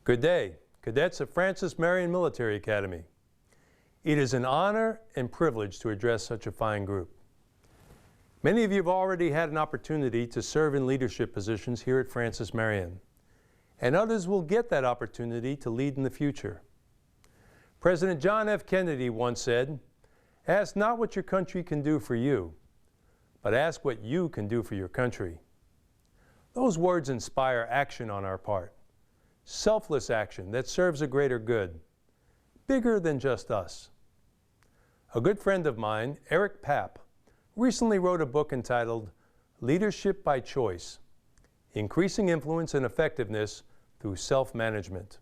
Good day, cadets of Francis Marion Military Academy. It is an honor and privilege to address such a fine group. Many of you have already had an opportunity to serve in leadership positions here at Francis Marion, and others will get that opportunity to lead in the future. President John F. Kennedy once said, "Ask not what your country can do for you, but ask what you can do for your country." Those words inspire action on our part. Selfless action that serves a greater good, bigger than just us. A good friend of mine, Eric Papp, recently wrote a book entitled Leadership by Choice: Increasing Influence and Effectiveness Through Self-Management.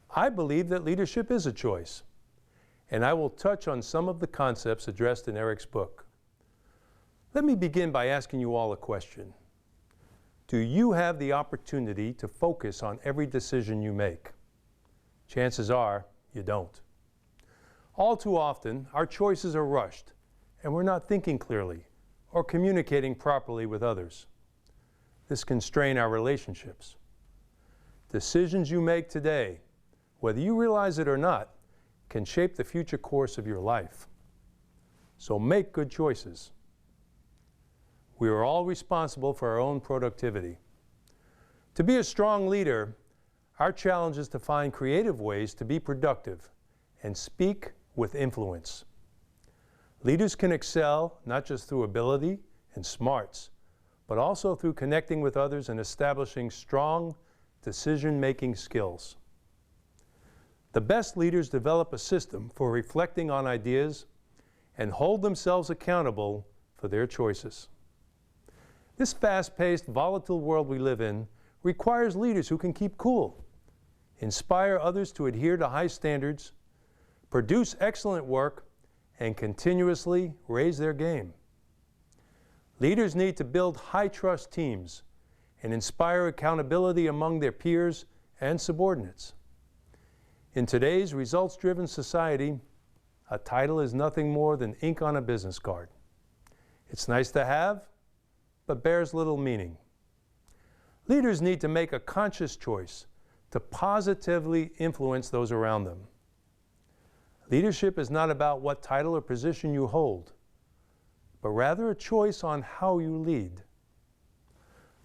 I believe that leadership is a choice, and I will touch on some of the concepts addressed in Eric's book. Let me begin by asking you all a question. Do you have the opportunity to focus on every decision you make? Chances are you don't. All too often, our choices are rushed, and we're not thinking clearly or communicating properly with others. This can strain our relationships. Decisions you make today, whether you realize it or not, can shape the future course of your life. So make good choices. We are all responsible for our own productivity. To be a strong leader, our challenge is to find creative ways to be productive and speak with influence. Leaders can excel not just through ability and smarts, but also through connecting with others and establishing strong decision-making skills. The best leaders develop a system for reflecting on ideas and hold themselves accountable for their choices. This fast-paced, volatile world we live in requires leaders who can keep cool, inspire others to adhere to high standards, produce excellent work, and continuously raise their game. Leaders need to build high-trust teams and inspire accountability among their peers and subordinates. In today's results-driven society, a title is nothing more than ink on a business card. It's nice to have, but bears little meaning. Leaders need to make a conscious choice to positively influence those around them. Leadership is not about what title or position you hold, but rather a choice on how you lead.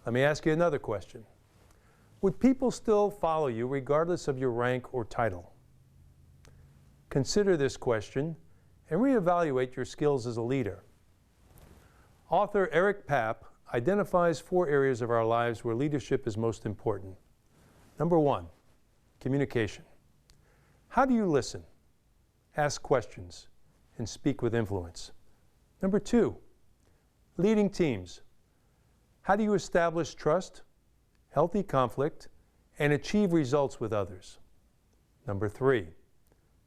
Let me ask you another question. Would people still follow you regardless of your rank or title? Consider this question and reevaluate your skills as a leader. Author Eric Papp identifies 4 areas of our lives where leadership is most important. Number 1, communication. How do you listen, ask questions, and speak with influence? Number 2, leading teams. How do you establish trust, healthy conflict, and achieve results with others? Number 3,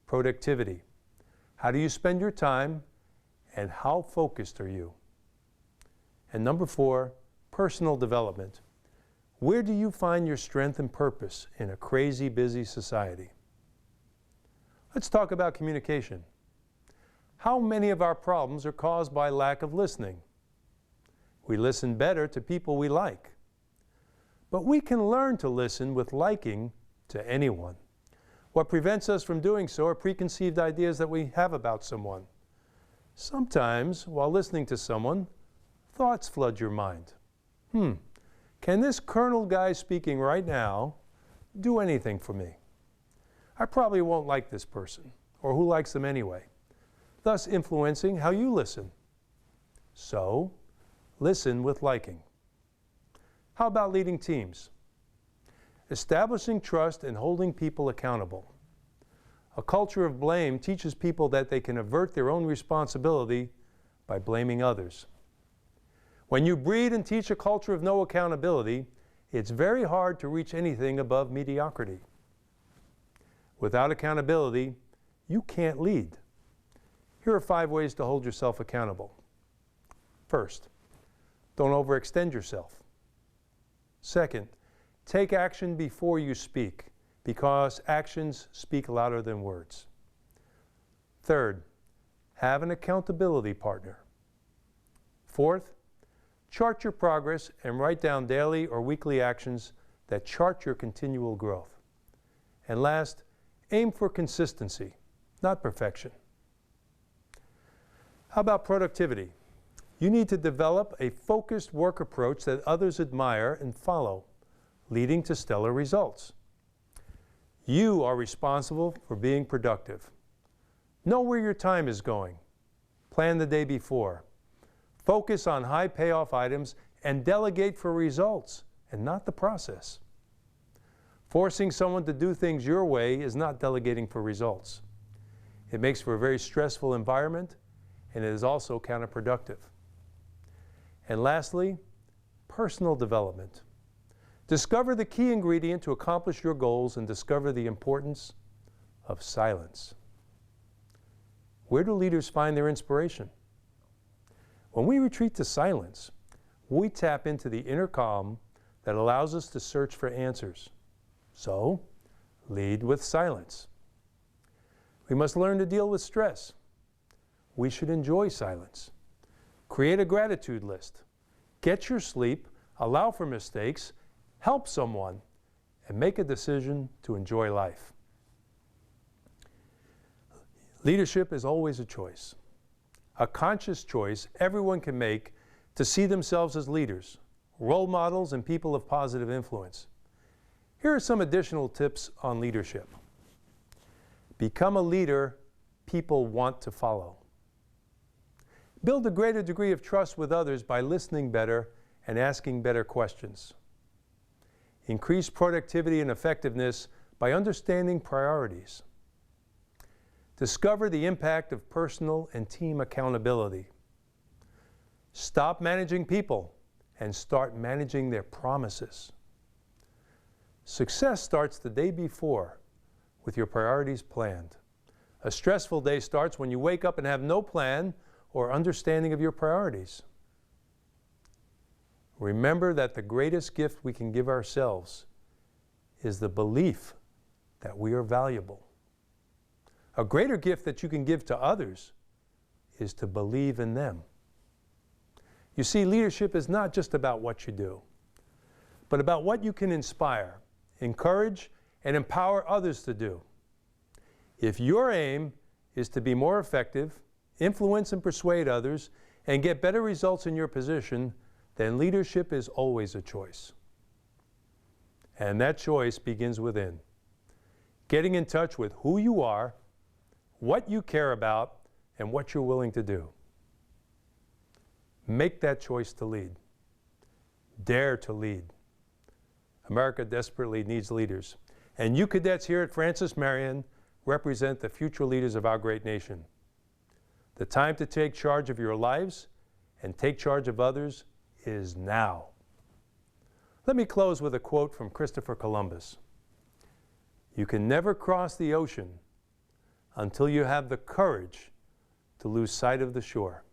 productivity. How do you spend your time, and how focused are you? And number 4, personal development. Where do you find your strength and purpose in a crazy, busy society? Let's talk about communication. How many of our problems are caused by lack of listening? We listen better to people we like. But we can learn to listen with liking to anyone. What prevents us from doing so are preconceived ideas that we have about someone. Sometimes, while listening to someone, thoughts flood your mind. Can this colonel guy speaking right now do anything for me? I probably won't like this person, or who likes them anyway, thus influencing how you listen. So, listen with liking. How about leading teams? Establishing trust and holding people accountable. A culture of blame teaches people that they can avert their own responsibility by blaming others. When you breed and teach a culture of no accountability, it's very hard to reach anything above mediocrity. Without accountability, you can't lead. Here are 5 ways to hold yourself accountable. First, don't overextend yourself. Second, take action before you speak, because actions speak louder than words. Third, have an accountability partner. Fourth, chart your progress and write down daily or weekly actions that chart your continual growth. And last, aim for consistency, not perfection. How about productivity? You need to develop a focused work approach that others admire and follow, leading to stellar results. You are responsible for being productive. Know where your time is going. Plan the day before. Focus on high payoff items and delegate for results and not the process. Forcing someone to do things your way is not delegating for results. It makes for a very stressful environment, and it is also counterproductive. And lastly, personal development. Discover the key ingredient to accomplish your goals and discover the importance of silence. Where do leaders find their inspiration? When we retreat to silence, we tap into the inner calm that allows us to search for answers. So, lead with silence. We must learn to deal with stress. We should enjoy silence. Create a gratitude list. Get your sleep, allow for mistakes, help someone, and make a decision to enjoy life. Leadership is always a choice. A conscious choice everyone can make to see themselves as leaders, role models, and people of positive influence. Here are some additional tips on leadership. Become a leader people want to follow. Build a greater degree of trust with others by listening better and asking better questions. Increase productivity and effectiveness by understanding priorities. Discover the impact of personal and team accountability. Stop managing people and start managing their promises. Success starts the day before with your priorities planned. A stressful day starts when you wake up and have no plan or understanding of your priorities. Remember that the greatest gift we can give ourselves is the belief that we are valuable. A greater gift that you can give to others is to believe in them. You see, leadership is not just about what you do, but about what you can inspire, encourage, and empower others to do. If your aim is to be more effective, influence and persuade others, and get better results in your position, then leadership is always a choice. And that choice begins within. Getting in touch with who you are, what you care about, and what you're willing to do. Make that choice to lead. Dare to lead. America desperately needs leaders. And you cadets here at Francis Marion represent the future leaders of our great nation. The time to take charge of your lives and take charge of others is now. Let me close with a quote from Christopher Columbus. You can never cross the ocean until you have the courage to lose sight of the shore.